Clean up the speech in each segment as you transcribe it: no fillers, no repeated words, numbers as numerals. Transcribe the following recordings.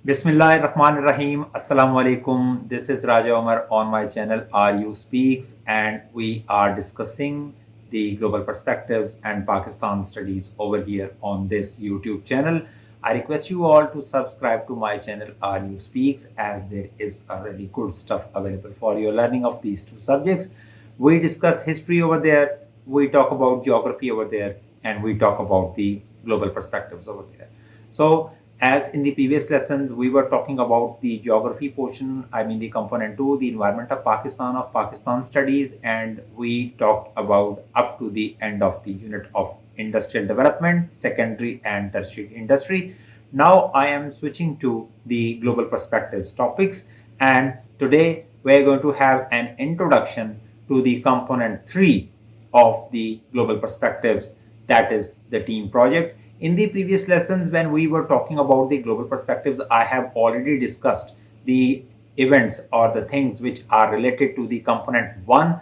Bismillahirrahmanirrahim. Assalamu alaikum. This is Raja Omar on my channel RU Speaks, and we are discussing the global perspectives and Pakistan studies over here on this YouTube channel. I request you all to subscribe to my channel RU Speaks, as there is a really good stuff available for your learning of these two subjects. We discuss history over there, we talk about geography over there, and we talk about the global perspectives over there. So as in the previous lessons, we were talking about the geography portion, the component 2, the environment of Pakistan studies, and we talked about up to the end of the unit of industrial development, secondary and tertiary industry. Now I am switching to the global perspectives topics, and today we're going to have an introduction to the component 3 of the global perspectives, that is the team project. In the previous lessons, when we were talking about the global perspectives, I have already discussed the events or the things which are related to the component 1,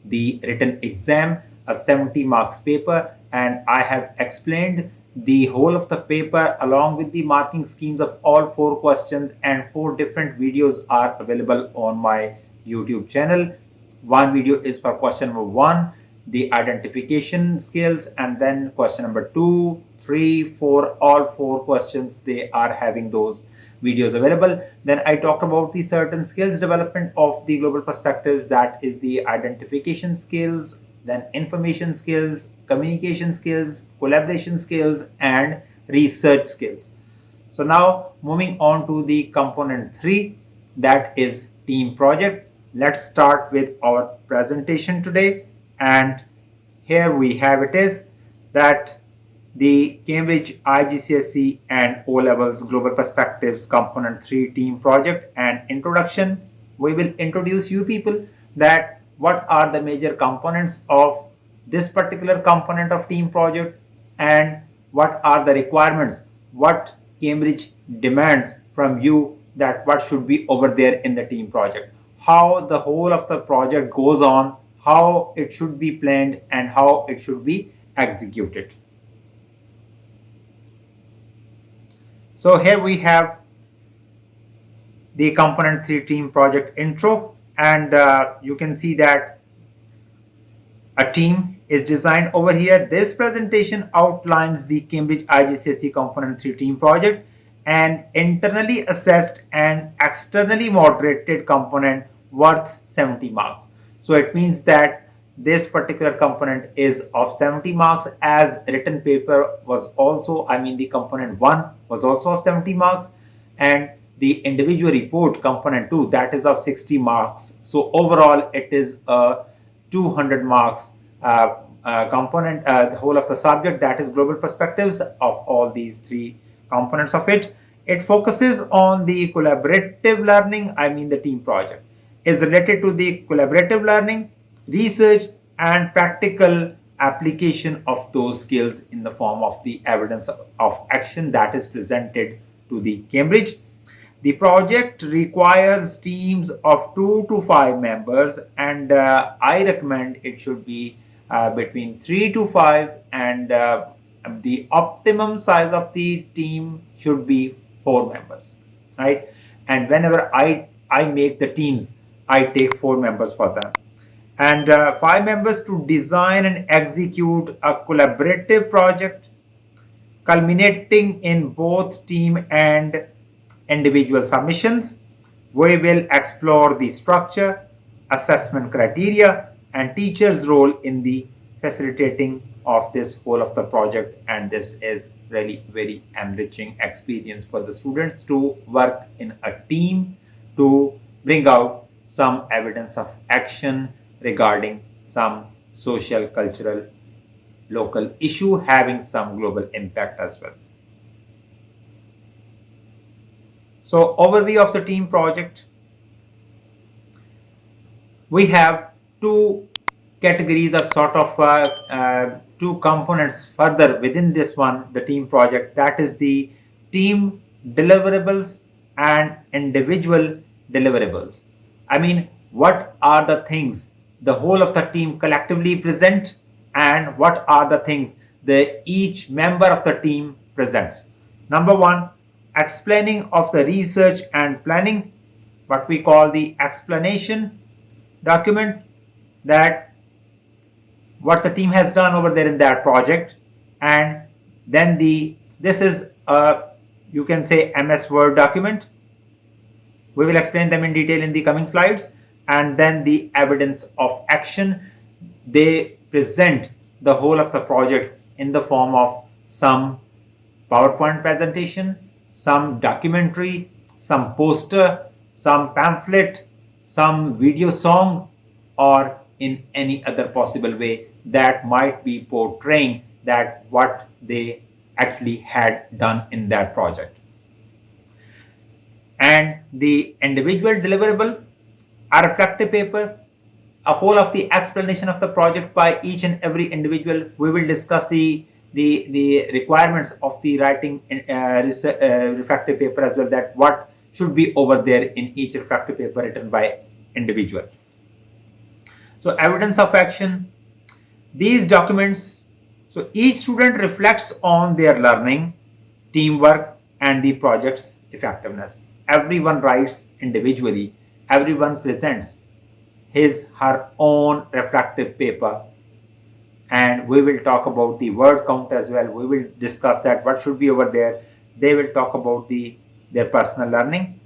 the written exam, a 70 marks paper, and I have explained the whole of the paper along with the marking schemes of all 4 questions, and 4 different videos are available on my YouTube channel. One video is for question number 1, the identification skills, and then question number 2, 3, 4, all 4 questions, they are having those videos available. Then I talked about the certain skills development of the global perspectives, that is the identification skills, then information skills, communication skills, collaboration skills, and research skills. So now moving on to the component 3, that is team project. Let's start with our presentation today. And here we have it is that the Cambridge IGCSE and O-Levels Global Perspectives Component 3 Team Project and Introduction. We will introduce you people that what are the major components of this particular component of team project, and what are the requirements, what Cambridge demands from you, that what should be over there in the team project, how the whole of the project goes on, how it should be planned, and how it should be executed. So here we have the component 3 team project intro, and you can see that a team is designed over here. This presentation outlines the Cambridge IGCSE component 3 team project, an internally assessed and externally moderated component worth 70 marks. So it means that this particular component is of 70 marks, as written paper was also, the component 1 was also of 70 marks, and the individual report component 2, that is of 60 marks. So overall it is a 200 marks component, the whole of the subject, that is global perspectives, of all these 3 components of it. It focuses on the collaborative learning, the team project is related to the collaborative learning, research, and practical application of those skills in the form of the evidence of action that is presented to the Cambridge. The project requires teams of 2 to 5 members, and I recommend it should be between 3 to 5, and the optimum size of the team should be 4 members, right? And whenever I make the teams, I take 4 members for them, and 5 members to design and execute a collaborative project culminating in both team and individual submissions. We will explore the structure, assessment criteria, and teachers' role in the facilitating of this whole of the project, and this is really very enriching experience for the students to work in a team to bring out some evidence of action regarding some social, cultural, local issue having some global impact as well. So overview of the team project. We have 2 categories of sort of 2 components further within this one, the team project, that is the team deliverables and individual deliverables. What are the things the whole of the team collectively present, and what are the things that each member of the team presents. Number 1, explaining of the research and planning, what we call the explanation document, that what the team has done over there in that project. And then this is a, you can say, MS Word document. We will explain them in detail in the coming slides. And then the evidence of action. They present the whole of the project in the form of some PowerPoint presentation, some documentary, some poster, some pamphlet, some video song, or in any other possible way that might be portraying that what they actually had done in that project. And the individual deliverable, a reflective paper, a whole of the explanation of the project by each and every individual. We will discuss the requirements of the writing reflective paper as well, that what should be over there in each reflective paper written by individual. So evidence of action, these documents, so each student reflects on their learning, teamwork, and the project's effectiveness. Everyone writes individually, everyone presents her own reflective paper, and we will talk about the word count as well. We will discuss that what should be over there. They will talk about their personal learning,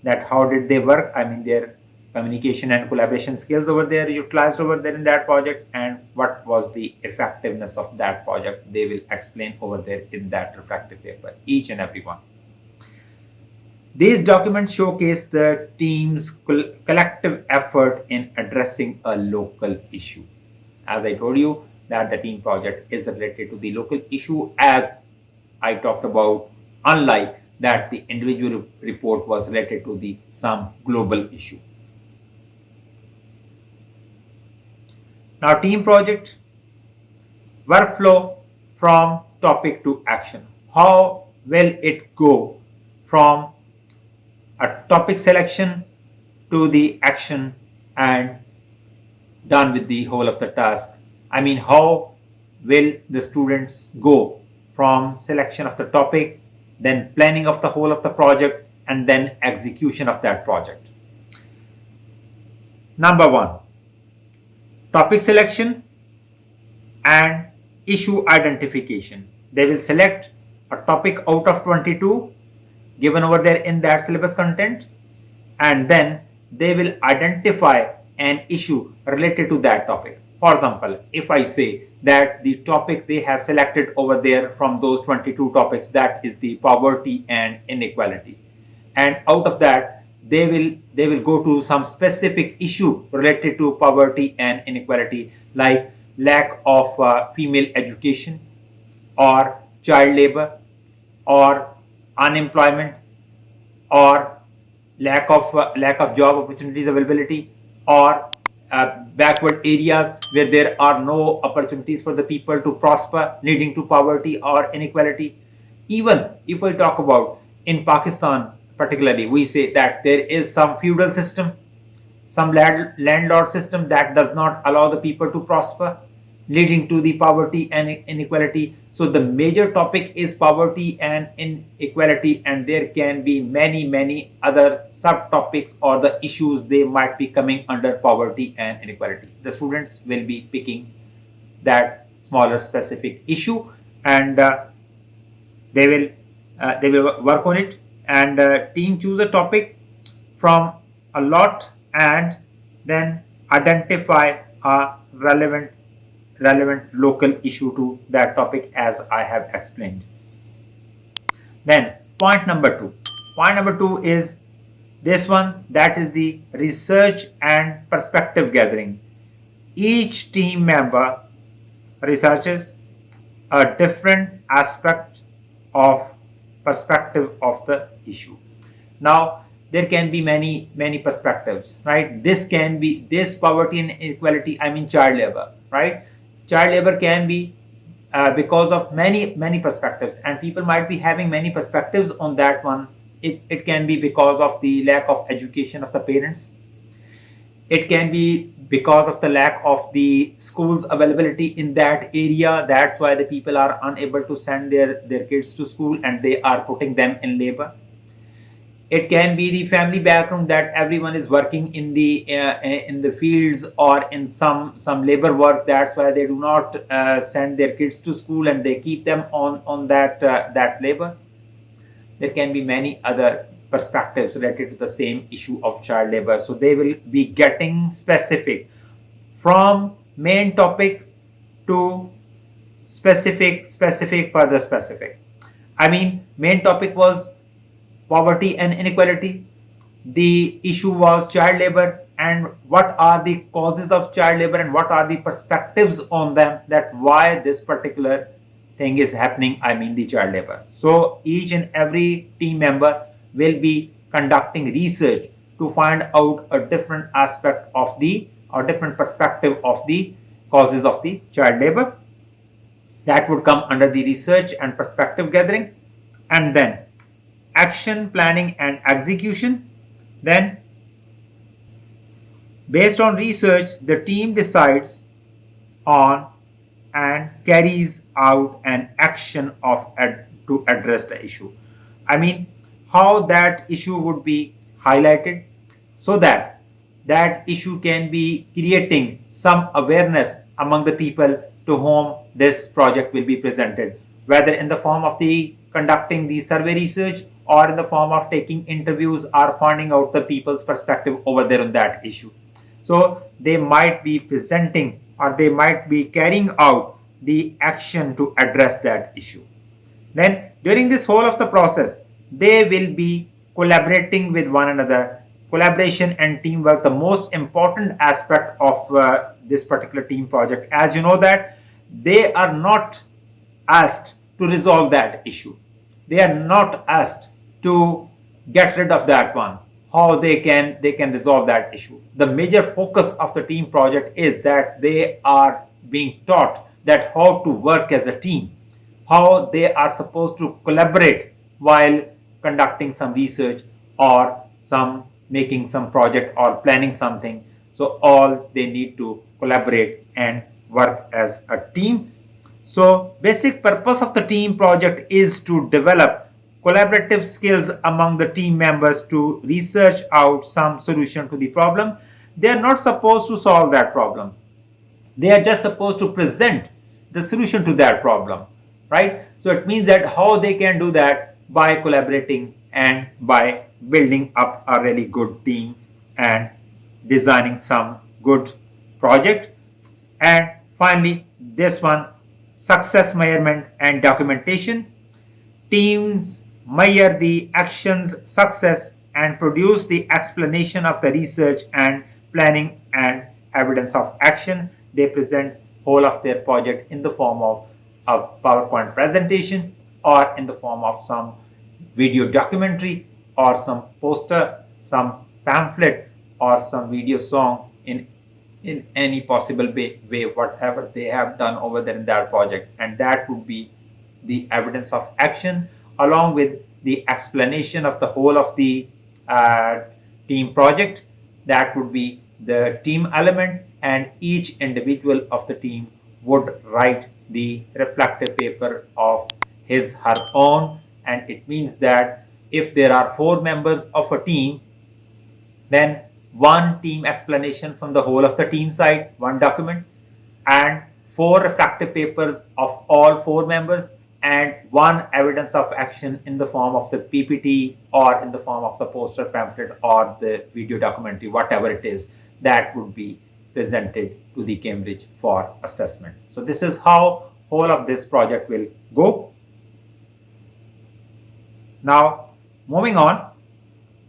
that how did they work, I mean their communication and collaboration skills over there utilized over there in that project, and what was the effectiveness of that project. They will explain over there in that reflective paper, each and every one. These documents showcase the team's collective effort in addressing a local issue. As I told you, that the team project is related to the local issue, as I talked about, unlike that the individual report was related to some global issue. Now, team project workflow from topic to action. How will it go from a topic selection to the action and done with the whole of the task? I mean, how will the students go from selection of the topic, then planning of the whole of the project, and then execution of that project? Number one, topic selection and issue identification. They will select a topic out of 22 given over there in that syllabus content, and then they will identify an issue related to that topic. For example, if I say that the topic they have selected over there from those 22 topics, that is the poverty and inequality, and out of that they will go to some specific issue related to poverty and inequality, like lack of female education, or child labor, or unemployment, or lack of job opportunities availability, or backward areas where there are no opportunities for the people to prosper, leading to poverty or inequality. Even if I talk about in Pakistan particularly, we say that there is some feudal system, some landlord system that does not allow the people to prosper, leading to the poverty and inequality. So the major topic is poverty and inequality, and there can be many other subtopics or the issues they might be coming under poverty and inequality. The students will be picking that smaller specific issue, and they will work on it, and team choose a topic from a lot and then identify a relevant local issue to that topic, as I have explained. Then point number two is this one, that is the research and perspective gathering. Each team member researches a different aspect of perspective of the issue. Now, there can be many perspectives, right? This can be this poverty and inequality, I mean child labor, right? Child labor can be because of many perspectives, and people might be having many perspectives on that one. It can be because of the lack of education of the parents. It can be because of the lack of the schools availability in that area. That's why the people are unable to send their kids to school and they are putting them in labor. It can be the family background, that everyone is working in the fields or in some labor work. That's why they do not send their kids to school and they keep them on that labor. There can be many other perspectives related to the same issue of child labor. So they will be getting specific from main topic to further specific. I mean, main topic was poverty and inequality. The issue was child labor and what are the causes of child labor and what are the perspectives on them, that why this particular thing is happening, I mean the child labor. So each and every team member will be conducting research to find out a different aspect of the or different perspective of the causes of the child labor. That would come under the research and perspective gathering. And then action planning and execution. Then based on research, the team decides on and carries out an action to address the issue. I mean, how that issue would be highlighted so that that issue can be creating some awareness among the people to whom this project will be presented, whether in the form of the conducting the survey research or in the form of taking interviews or finding out the people's perspective over there on that issue. So they might be presenting or they might be carrying out the action to address that issue. Then during this whole of the process, they will be collaborating with one another. Collaboration and teamwork, the most important aspect of this particular team project. As you know that they are not asked to resolve that issue. They are not asked to get rid of that one. How they can resolve that issue. The major focus of the team project is that they are being taught that how to work as a team, how they are supposed to collaborate while conducting some research or some making some project or planning something. So all they need to collaborate and work as a team. So basic purpose of the team project is to develop collaborative skills among the team members to research out some solution to the problem. They are not supposed to solve that problem. They are just supposed to present the solution to that problem, right? So it means that how they can do that by collaborating and by building up a really good team and designing some good project. And finally, this one, success measurement and documentation. Teams measure the action's success and produce the explanation of the research and planning and evidence of action. They present whole of their project in the form of a PowerPoint presentation or in the form of some video documentary or some poster, some pamphlet or some video song in any possible way, whatever they have done over there in that project. And that would be the evidence of action along with the explanation of the whole of the team project. That would be the team element, and each individual of the team would write the reflective paper of his her own. And it means that if there are 4 members of a team, then one team explanation from the whole of the team side, one document, and 4 reflective papers of all 4 members, and one evidence of action in the form of the PPT or in the form of the poster, pamphlet or the video documentary, whatever it is, that would be presented to the Cambridge for assessment. So this is how whole of this project will go. Now moving on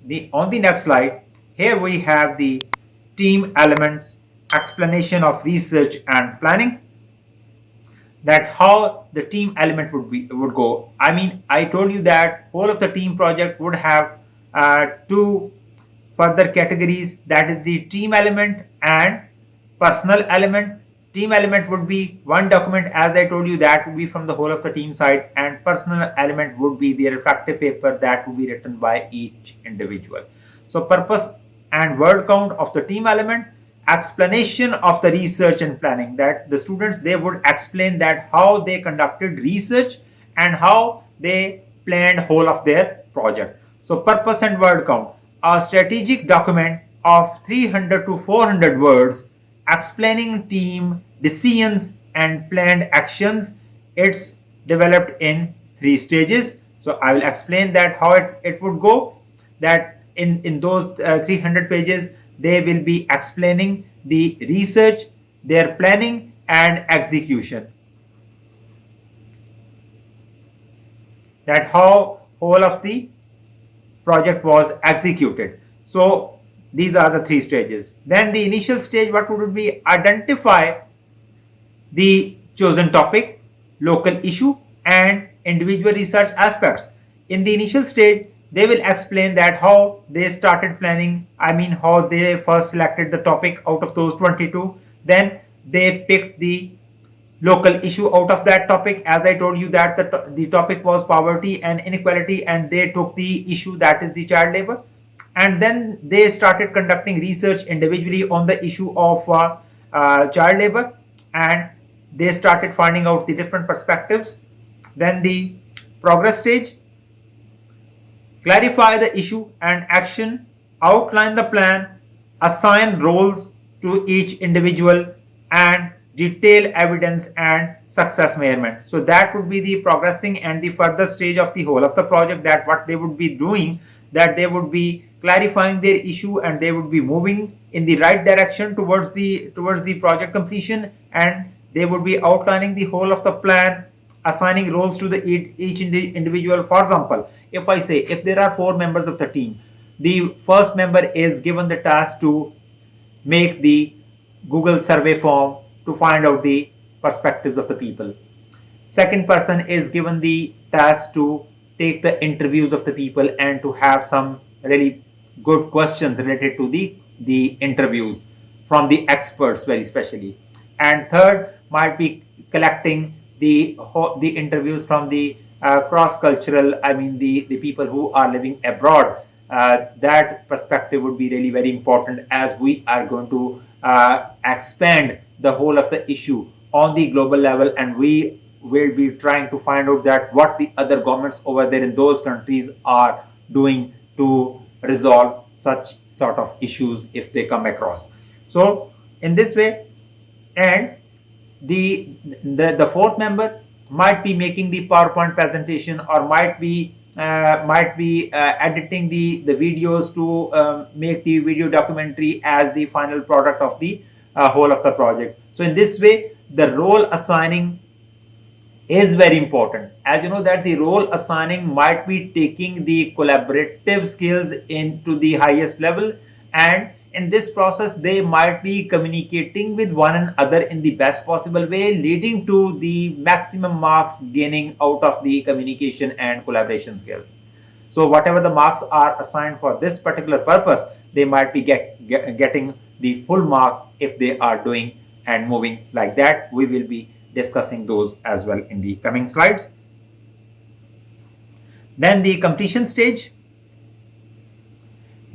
the next slide, here we have the team elements, explanation of research and planning, that how the team element would go. I mean, I told you that whole of the team project would have 2 further categories, that is the team element and personal element. Team element would be one document, as I told you, that would be from the whole of the team side, and personal element would be the reflective paper that would be written by each individual. So purpose and word count of the team element, explanation of the research and planning, that the students, they would explain that how they conducted research and how they planned whole of their project. So purpose and word count, a strategic document of 300 to 400 words explaining team decisions and planned actions. It's developed in 3 stages. So I will explain that how it would go, that in those 300 pages they will be explaining the research, their planning and execution, that how whole of the project was executed. So these are the 3 stages. Then the initial stage, what would be? Identify the chosen topic, local issue and individual research aspects. In the initial stage, they will explain that how they started planning, I mean how they first selected the topic out of those 22. Then they picked the local issue out of that topic. As I told you that the topic was poverty and inequality, and they took the issue, that is the child labor. And then they started conducting research individually on the issue of child labor, and they started finding out the different perspectives. Then the progress stage, clarify the issue and action, outline the plan, assign roles to each individual, and detail evidence and success measurement. So that would be the progressing and the further stage of the whole of the project, that what they would be doing, that they would be clarifying their issue and they would be moving in the right direction towards the project completion, and they would be outlining the whole of the plan, assigning roles to the each individual. For example, if I say, if there are 4 members of the team, the first member is given the task to make the Google survey form to find out the perspectives of the people. Second person is given the task to take the interviews of the people and to have some really good questions related to the interviews from the experts very specially. And third might be collecting the interviews from the cross-cultural, I mean the people who are living abroad. That perspective would be really very important, as we are going to expand the whole of the issue on the global level, and we will be trying to find out that what the other governments over there in those countries are doing to resolve such sort of issues if they come across. So in this way, and the fourth member might be making the PowerPoint presentation, or might be editing the videos to make the video documentary as the final product of the whole of the project. So in this way, the role assigning is very important. As you know that the role assigning might be taking the collaborative skills into the highest level, and in this process they might be communicating with one another in the best possible way, leading to the maximum marks gaining out of the communication and collaboration skills. So whatever the marks are assigned for this particular purpose, they might be getting the full marks if they are doing and moving like that. We will be discussing those as well in the coming slides. Then the completion stage,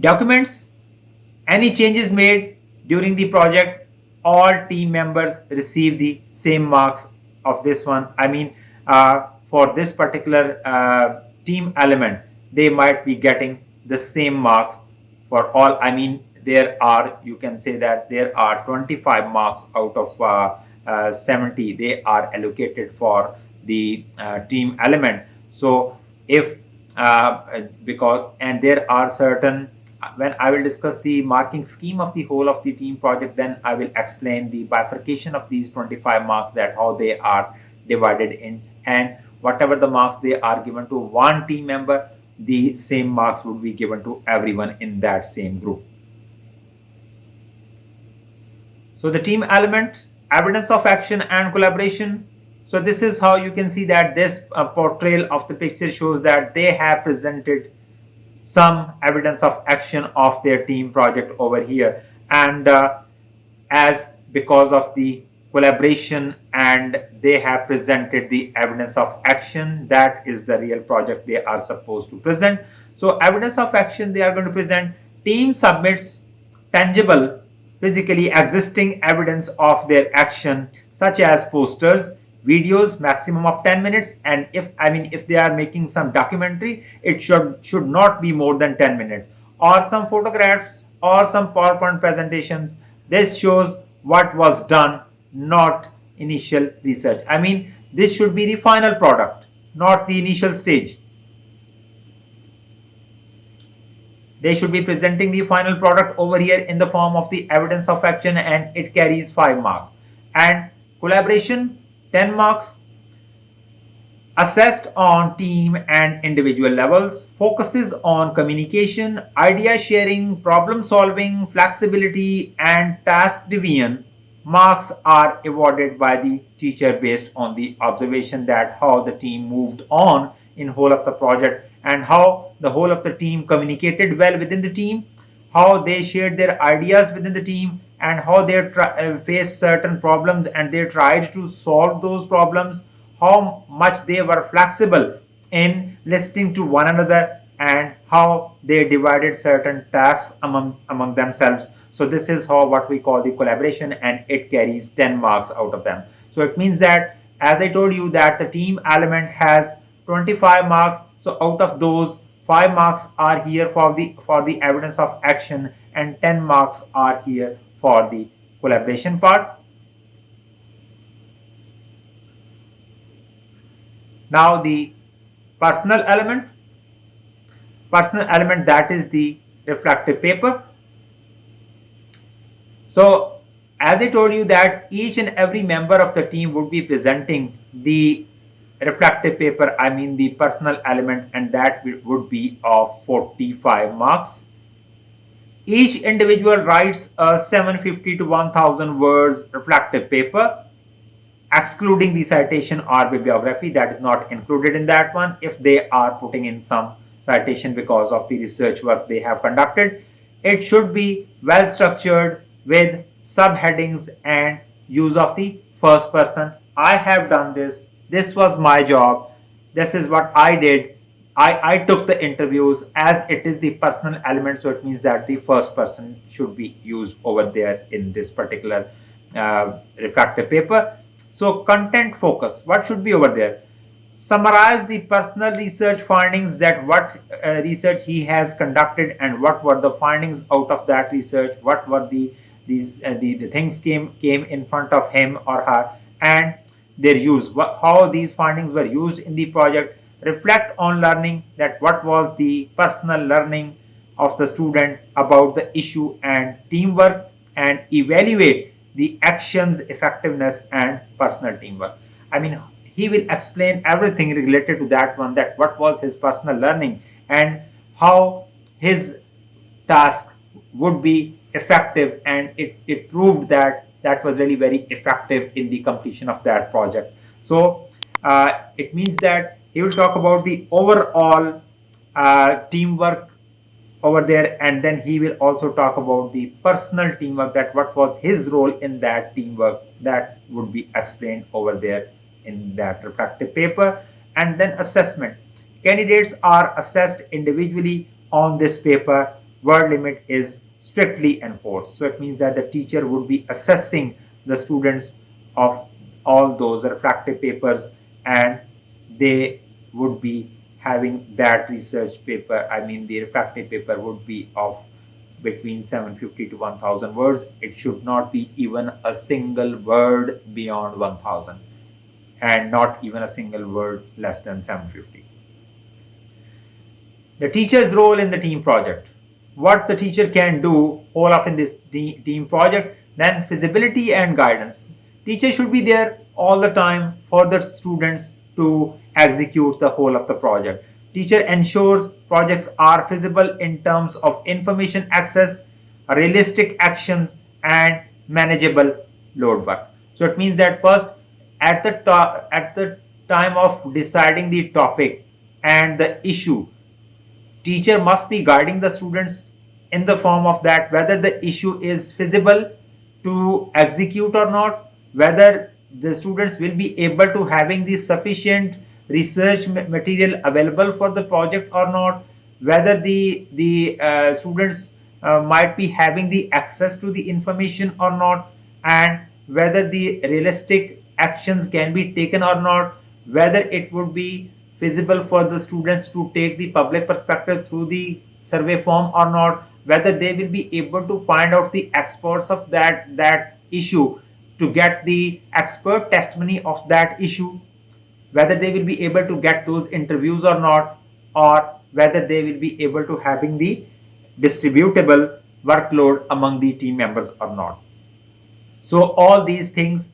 documents any changes made during the project. All team members receive the same marks of this one. I mean, for this particular team element, they might be getting the same marks for all. I mean, there are, you can say that there are 25 marks out of 70 they are allocated for the team element. So if because, and there are certain, when I will discuss the marking scheme of the whole of the team project, then I will explain the bifurcation of these 25 marks, that how they are divided in, and whatever the marks they are given to one team member, the same marks would be given to everyone in that same group. So the team element, evidence of action and collaboration. So this is how you can see that this portrayal of the picture shows that they have presented some evidence of action of their team project over here, and as because of the collaboration and they have presented the evidence of action, that is the real project they are supposed to present. So evidence of action they are going to present: team submits tangible, physically existing evidence of their action, such as posters, videos, maximum of 10 minutes, and if they are making some documentary, it should not be more than 10 minutes, or some photographs or some PowerPoint presentations. This shows what was done, not initial research. This should be the final product, not the initial stage. They should be presenting the final product over here in the form of the evidence of action, and it carries 5 marks. And collaboration, 10 marks, assessed on team and individual levels, focuses on communication, idea sharing, problem solving, flexibility, and task division. Marks are awarded by the teacher based on the observation that how the team moved on in whole of the project, and how the whole of the team communicated well within the team, how they shared their ideas within the team, and how they faced certain problems and they tried to solve those problems, how much they were flexible in listening to one another, and how they divided certain tasks among themselves. So this is how what we call the collaboration, and it carries 10 marks out of them. So it means that, as I told you, that the team element has 25 marks. So out of those, 5 marks are here for the evidence of action, and 10 marks are here for the collaboration part. Now the personal element, that is the reflective paper. So as I told you that each and every member of the team would be presenting the reflective paper, the personal element, and that would be of 45 marks. Each individual writes a 750 to 1000 words reflective paper, excluding the citation or bibliography. That is not included in that one if they are putting in some citation because of the research work they have conducted. It should be well structured with subheadings and use of the first person. I have done this. This was my job. This is what I did. I took the interviews, as it is the personal element, so it means that the first person should be used over there in this particular reflective paper. So content focus, what should be over there? Summarize the personal research findings, that what research he has conducted and what were the findings out of that research, what were the things came in front of him or her, and their use, how these findings were used in the project. Reflect on learning, that what was the personal learning of the student about the issue and teamwork, and evaluate the actions effectiveness and personal teamwork. He will explain everything related to that one, that what was his personal learning and how his task would be effective, and it proved that was really very effective in the completion of that project. So it means that he will talk about the overall teamwork over there, and then he will also talk about the personal teamwork, that what was his role in that teamwork. That would be explained over there in that reflective paper. And then assessment. Candidates are assessed individually on this paper. Word limit is strictly enforced. So it means that the teacher would be assessing the students of all those reflective papers, and they would be having that research paper. The reflective paper would be of between 750 to 1000 words. It should not be even a single word beyond 1000, and not even a single word less than 750. The teacher's role in the team project. What the teacher can do all of in this team project. Then feasibility and guidance. Teacher should be there all the time for the students to execute the whole of the project. Teacher ensures projects are feasible in terms of information access, realistic actions, and manageable load work. So it means that first, at the time of deciding the topic and the issue, teacher must be guiding the students in the form of that whether the issue is feasible to execute or not, whether the students will be able to having the sufficient research material available for the project or not, whether the students might be having the access to the information or not, and whether the realistic actions can be taken or not, whether it would be feasible for the students to take the public perspective through the survey form or not, whether they will be able to find out the experts of that issue to get the expert testimony of that issue, whether they will be able to get those interviews or not, or whether they will be able to having the distributable workload among the team members or not. So all these things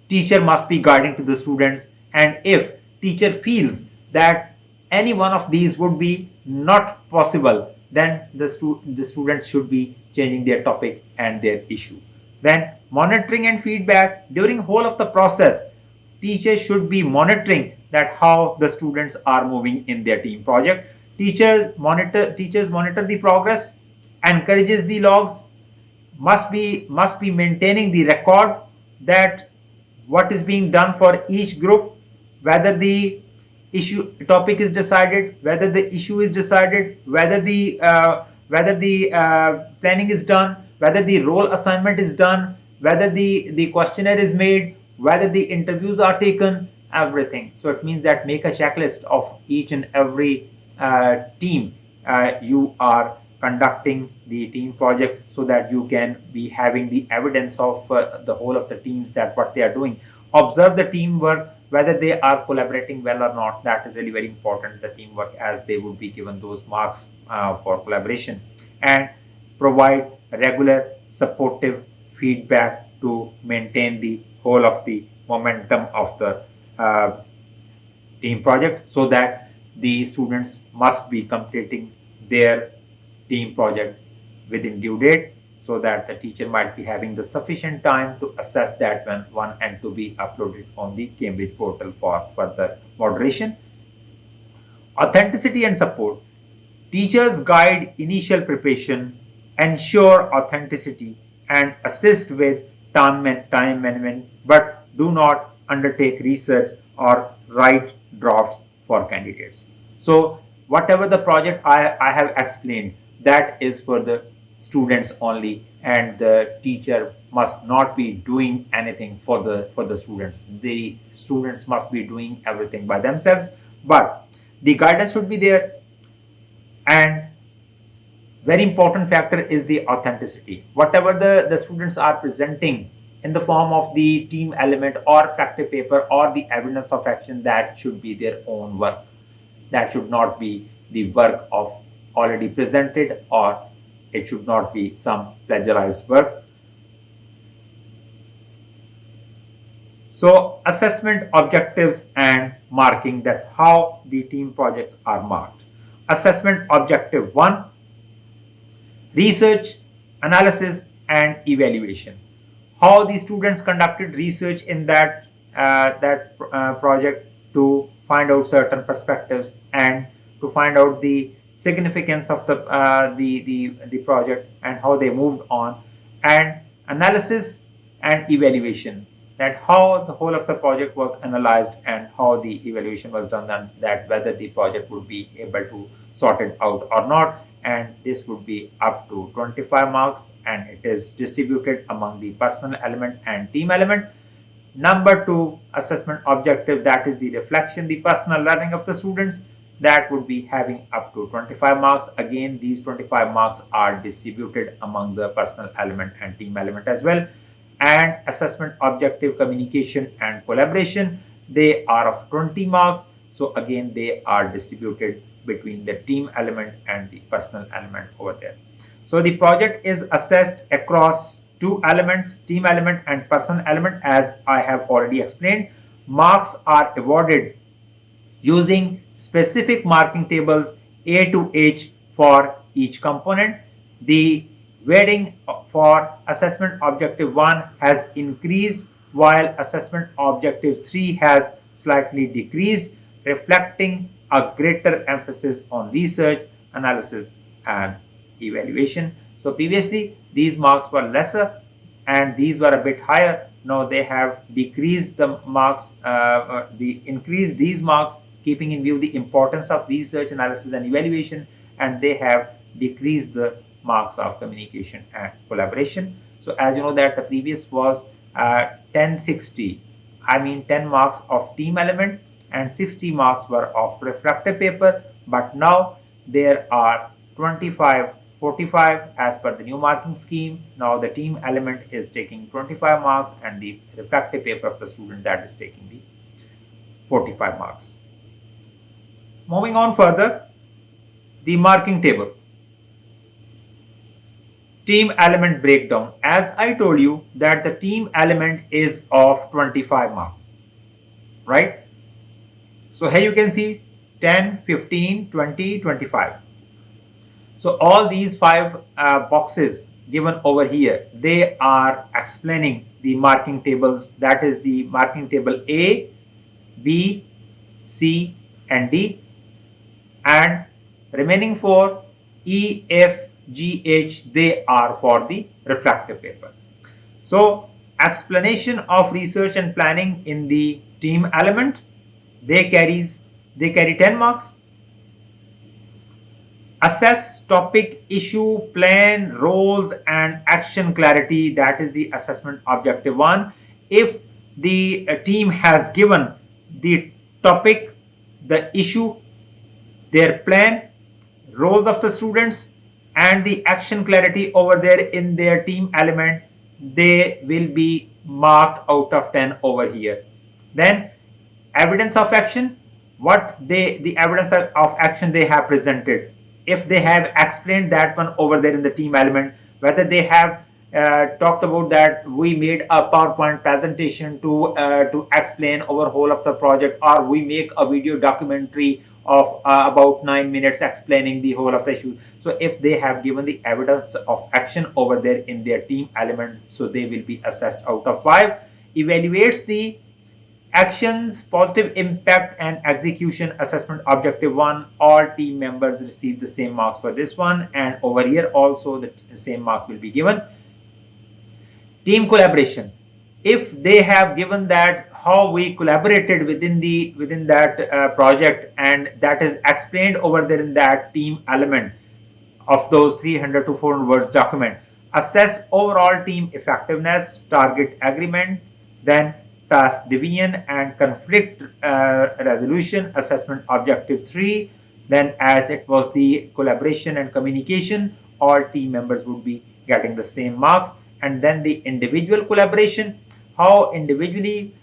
teacher must be guiding to the students, and if teacher feels that any one of these would be not possible, then the students should be changing their topic and their issue. Then monitoring and feedback during whole of the process, teachers should be monitoring that how the students are moving in their team project. Teachers monitor the progress, encourages the logs, must be maintaining the record that what is being done for each group, whether the issue topic is decided, whether the issue is decided, whether the planning is done, whether the role assignment is done, whether the questionnaire is made, whether the interviews are taken, everything. So it means that make a checklist of each and every team you are conducting the team projects, so that you can be having the evidence of the whole of the teams that what they are doing. Observe the teamwork, whether they are collaborating well or not. That is really very important, the teamwork, as they would be given those marks for collaboration. And provide regular supportive feedback to maintain the whole of the momentum of the uh, team project, so that the students must be completing their team project within due date, so that the teacher might be having the sufficient time to assess that one and to be uploaded on the Cambridge portal for further moderation. Authenticity and support. Teachers guide initial preparation, ensure authenticity, and assist with time management, but do not undertake research or write drafts for candidates. So, whatever the project I have explained, that is for the students only, and the teacher must not be doing anything for the students. The students must be doing everything by themselves, but the guidance should be there. And very important factor is the authenticity. Whatever the students are presenting in the form of the team element or reflective paper or the evidence of action, that should be their own work. That should not be the work of already presented, or it should not be some plagiarized work. So assessment objectives and marking, that how the team projects are marked. Assessment objective 1, research, analysis and evaluation. How the students conducted research in that project to find out certain perspectives and to find out the significance of the project and how they moved on. And analysis and evaluation, that how the whole of the project was analyzed and how the evaluation was done, and that whether the project would be able to sort it out or not. And this would be up to 25 marks, and it is distributed among the personal element and team element. Number 2, assessment objective, that is the reflection, the personal learning of the students, that would be having up to 25 marks. Again, these 25 marks are distributed among the personal element and team element as well. And assessment objective, communication and collaboration, they are of 20 marks. So again, they are distributed between the team element and the personal element over there. So the project is assessed across two elements, team element and personal element, as I have already explained. Marks are awarded using specific marking tables A to H for each component. The weighting for assessment objective 1 has increased, while assessment objective 3 has slightly decreased, reflecting a greater emphasis on research, analysis and evaluation. So previously these marks were lesser and these were a bit higher. Now they have decreased the marks, increased these marks, keeping in view the importance of research, analysis and evaluation, and they have decreased the marks of communication and collaboration. So as you know that the previous was 1060, I mean 10 marks of team element and 60 marks were of reflective paper, but now there are 25 45 as per the new marking scheme. Now the team element is taking 25 marks and the reflective paper of the student that is taking the 45 marks. Moving on further, the marking table. Team element breakdown. As I told you that the team element is of 25 marks, right? So here you can see 10, 15, 20, 25. So all these five boxes given over here, they are explaining the marking tables. That is the marking table A, B, C and D, and remaining four E, F, G, H, they are for the reflective paper. So explanation of research and planning in the team element, they carry 10 marks. Assess topic, issue, plan, roles and action clarity, that is the assessment objective 1. If the team has given the topic, the issue, their plan, roles of the students and the action clarity over there in their team element, they will be marked out of 10 over here. Then evidence of action, the evidence of action they have presented, if they have explained that one over there in the team element, whether they have talked about that we made a PowerPoint presentation to explain over whole of the project, or we make a video documentary of about 9 minutes explaining the whole of the issue. So if they have given the evidence of action over there in their team element, so they will be assessed out of 5. Evaluates the actions, positive impact and execution assessment objective 1. All team members receive the same marks for this one, and over here also the same marks will be given. Team collaboration, if they have given that how we collaborated within that project, and that is explained over there in that team element of those 300 to 400 words document. Assess overall team effectiveness, target agreement, then task division and conflict resolution assessment objective 3. Then as it was the collaboration and communication, all team members would be getting the same marks. And then the individual collaboration, how individually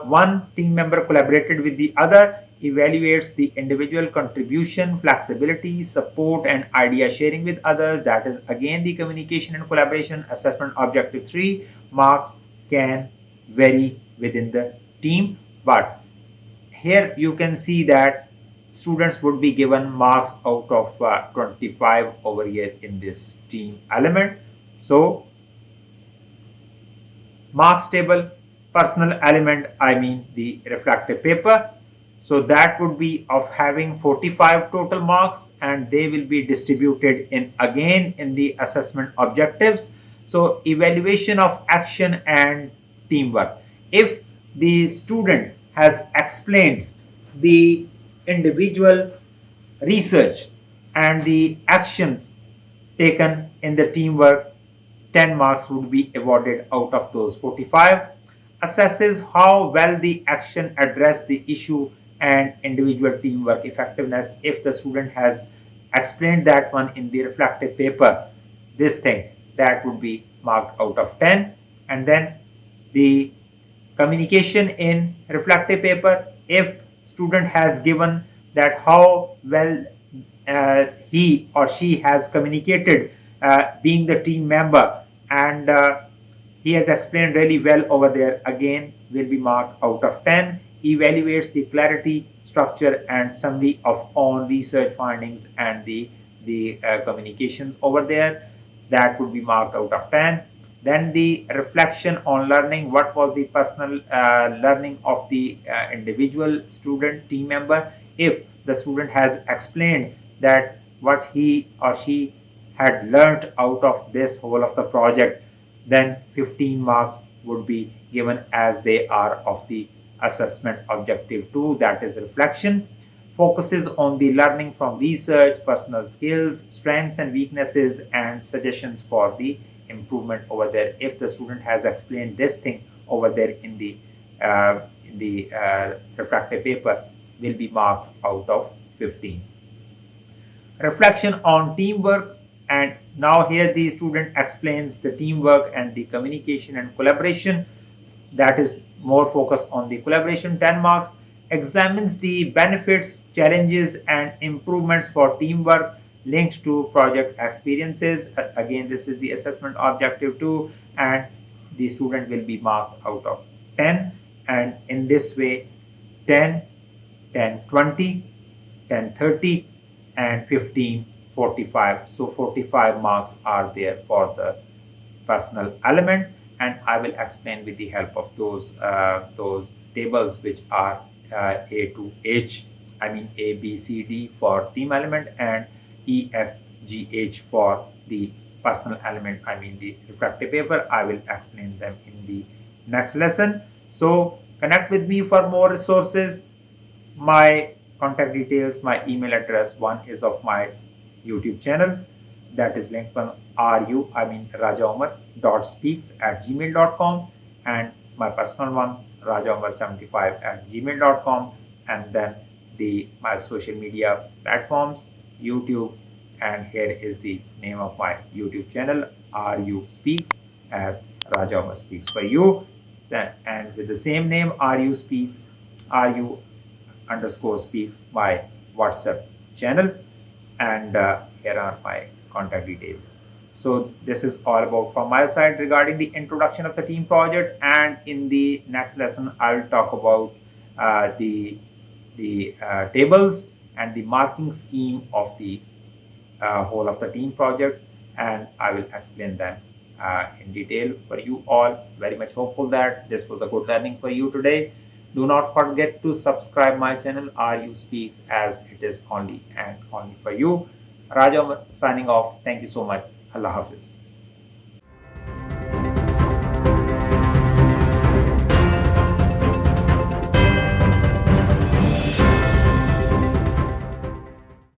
one team member collaborated with the other, evaluates the individual contribution, flexibility, support and idea sharing with others. That is again the communication and collaboration assessment objective 3. Marks can vary within the team, but here you can see that students would be given marks out of 25 over here in this team element. So marks table, personal element, I mean the reflective paper, so that would be of having 45 total marks, and they will be distributed again in the assessment objectives. So evaluation of action and teamwork, if the student has explained the individual research and the actions taken in the teamwork, 10 marks would be awarded out of those 45. Assesses how well the action addressed the issue and individual teamwork effectiveness, if the student has explained that one in the reflective paper, this thing, that would be marked out of 10. And then the communication in reflective paper, if student has given that how well he or she has communicated being the team member, and he has explained really well over there, again will be marked out of 10. Evaluates the clarity, structure and summary of own research findings and the communications over there, that would be marked out of 10. Then the reflection on learning, what was the personal learning of the individual student team member, if the student has explained that what he or she had learnt out of this whole of the project, then 15 marks would be given as they are of the assessment objective 2, that is reflection. focuses on the learning from research, personal skills, strengths and weaknesses, and suggestions for the improvement over there. If the student has explained this thing over there in the refractive paper, will be marked out of 15. Reflection on teamwork, and now here the student explains the teamwork and the communication and collaboration. That is more focused on the collaboration. 10 marks. Examines the benefits, challenges and improvements for teamwork linked to project experiences. Again, this is the assessment objective 2, and the student will be marked out of 10. And in this way, 10, 10, 20, 10, 30 and 15, 45. So 45 marks are there for the personal element, and I will explain with the help of those tables which are A to H. I mean A, B, C, D for team element, and E, F, G, H for the personal element. I mean the refractive paper. I will explain them in the next lesson. So connect with me for more resources. My contact details, my email address, one is of my YouTube channel, that is linked on rajaumar.speaks@gmail.com, and my personal one, rajaumar75@gmail.com, and then my social media platforms, YouTube, and here is the name of my YouTube channel, RU Speaks, as Raja Umar Speaks for you, and with the same name, RU Speaks, RU underscore speaks, my WhatsApp channel, and here are my contact details. So this is all about from my side regarding the introduction of the team project, and in the next lesson I will talk about the tables and the marking scheme of the whole of the team project, and I will explain them in detail for you all. Very much hopeful that this was a good learning for you today. Do not forget to subscribe my channel RU Speaks, as it is only and only for you. Raja signing off. Thank you so much. Allah Hafiz.